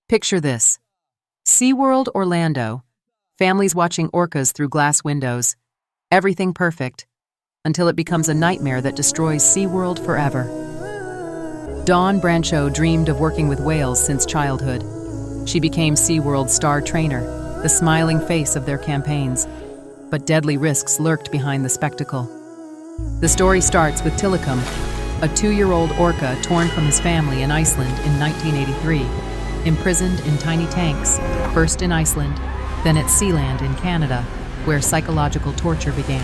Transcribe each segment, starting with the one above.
Picture this. SeaWorld, Orlando. Families watching orcas through glass windows. Everything perfect, until it becomes a nightmare that destroys SeaWorld forever. Dawn Brancho dreamed of working with whales since childhood. She became SeaWorld's star trainer, the smiling face of their campaigns. But deadly risks lurked behind the spectacle. The story starts with Tillicum, a 2-year-old orca torn from his family in Iceland in 1983, imprisoned in tiny tanks, first in Iceland, then at Sealand in Canada, where psychological torture began.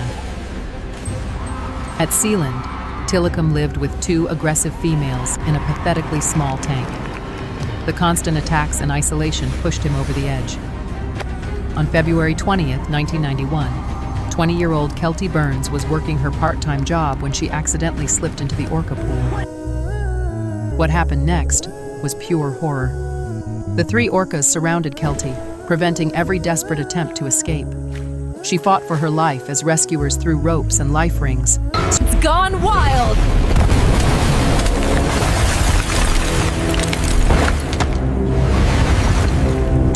At Sealand, Tillicum lived with 2 aggressive females in a pathetically small tank. The constant attacks and isolation pushed him over the edge. On February 20th, 1991, 20-year-old Kelty Burns was working her part-time job when she accidentally slipped into the orca pool. What happened next was pure horror. The 3 orcas surrounded Kelty, preventing every desperate attempt to escape. She fought for her life as rescuers threw ropes and life rings. It's gone wild!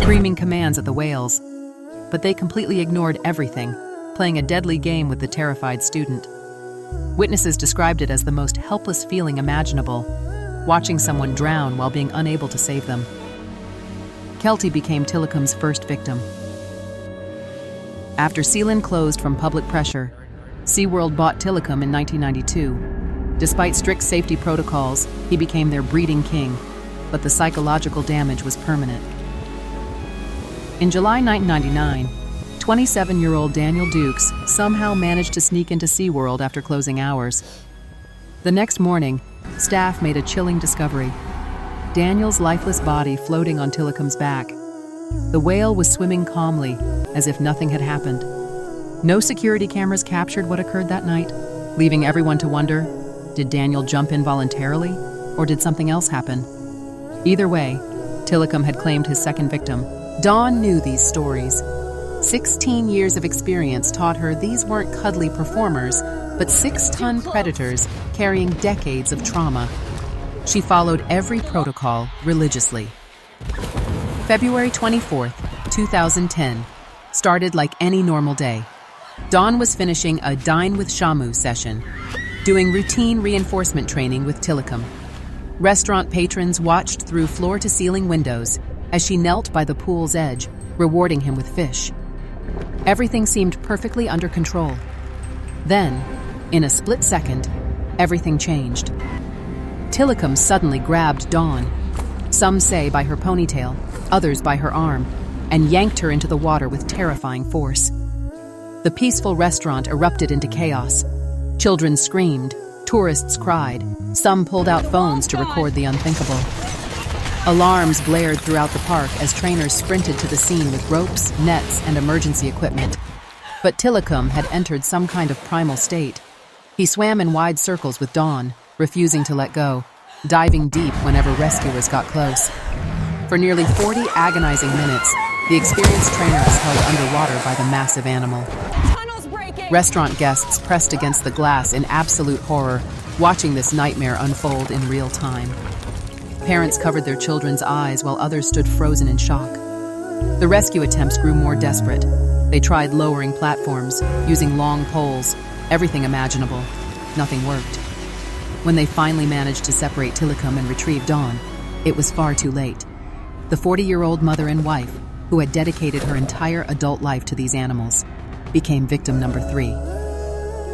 Screaming commands at the whales, but they completely ignored everything, playing a deadly game with the terrified student. Witnesses described it as the most helpless feeling imaginable, watching someone drown while being unable to save them. Kelty became Tillicum's first victim. After Sealand closed from public pressure, SeaWorld bought Tillicum in 1992. Despite strict safety protocols, he became their breeding king, but the psychological damage was permanent. In July 1999, 27-year-old Daniel Dukes somehow managed to sneak into SeaWorld after closing hours. The next morning, staff made a chilling discovery. Daniel's lifeless body floating on Tillicum's back. The whale was swimming calmly, as if nothing had happened. No security cameras captured what occurred that night, leaving everyone to wonder, did Daniel jump in voluntarily, or did something else happen? Either way, Tillicum had claimed his second victim. Dawn knew these stories. 16 years of experience taught her these weren't cuddly performers, but 6-ton predators carrying decades of trauma. She followed every protocol religiously. February 24th, 2010, started like any normal day. Dawn was finishing a Dine with Shamu session, doing routine reinforcement training with Tillicum. Restaurant patrons watched through floor-to-ceiling windows as she knelt by the pool's edge, rewarding him with fish. Everything seemed perfectly under control. Then, in a split second, everything changed. Tillicum suddenly grabbed Dawn, some say by her ponytail, others by her arm, and yanked her into the water with terrifying force. The peaceful restaurant erupted into chaos. Children screamed, tourists cried, some pulled out phones to record the unthinkable. Alarms blared throughout the park as trainers sprinted to the scene with ropes, nets, and emergency equipment. But Tillicum had entered some kind of primal state. He swam in wide circles with Dawn, refusing to let go, diving deep whenever rescuers got close. For nearly 40 agonizing minutes, the experienced trainer was held underwater by the massive animal. Tunnel's breaking! Restaurant guests pressed against the glass in absolute horror, watching this nightmare unfold in real time. Parents covered their children's eyes while others stood frozen in shock. The rescue attempts grew more desperate. They tried lowering platforms, using long poles, everything imaginable. Nothing worked. When they finally managed to separate Tillicum and retrieve Dawn, it was far too late. The 40-year-old mother and wife, who had dedicated her entire adult life to these animals, became victim number 3.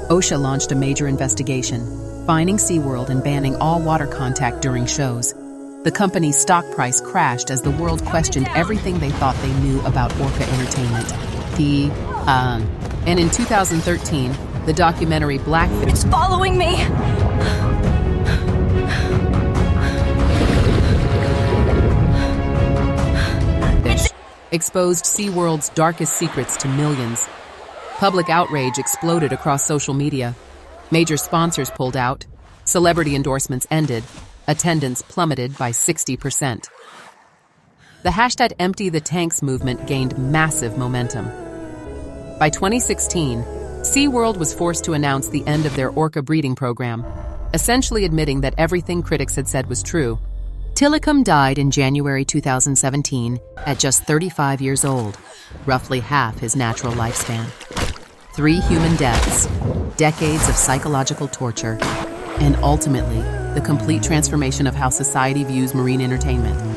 OSHA launched a major investigation, fining SeaWorld and banning all water contact during shows. The company's stock price crashed as the world questioned everything they thought they knew about orca entertainment. And in 2013, the documentary Blackfish... It's following me! exposed SeaWorld's darkest secrets to millions. Public outrage exploded across social media. Major sponsors pulled out. Celebrity endorsements ended. Attendance plummeted by 60%. The hashtag Empty the Tanks movement gained massive momentum. By 2016, SeaWorld was forced to announce the end of their orca breeding program, essentially admitting that everything critics had said was true. Tillicum died in January 2017 at just 35 years old, roughly half his natural lifespan. 3 human deaths, decades of psychological torture, and ultimately, the complete transformation of how society views marine entertainment.